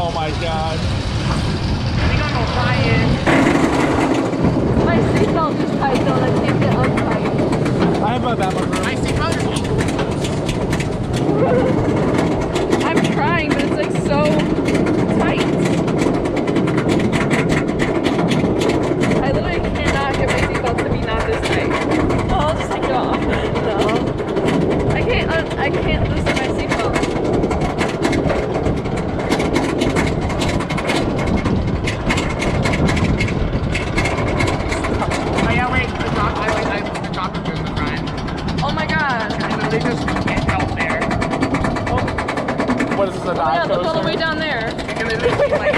Oh my god. I think I'm gonna fly in. My seatbelt is tight though, and I can't get untight. I have about that much room. My seatbelt is equal. I'm trying, but it's like so tight. I literally cannot get my seatbelt to be not this tight. Oh, I'll just take it off. No. I can't loosen my seatbelt. Oh yeah, wait, the doctor goes to Brian. Oh my god. And then they just can't help there. What is this, a Oh my dive god, look all coaster? the way down there. And then they just like,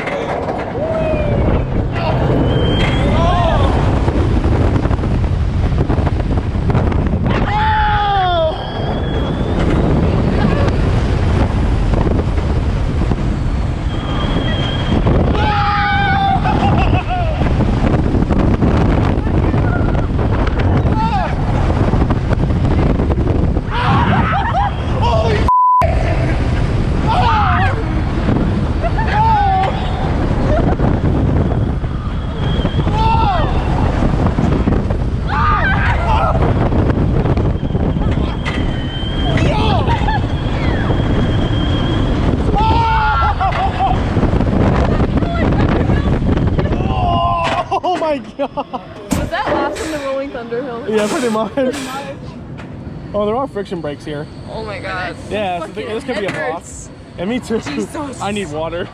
Oh my god! Was that last from the Rolling Thunder Hill? Yeah, pretty much. Oh, there are friction brakes here. Oh my god. Yeah, so this could be a boss. And me too. Jesus. I need water.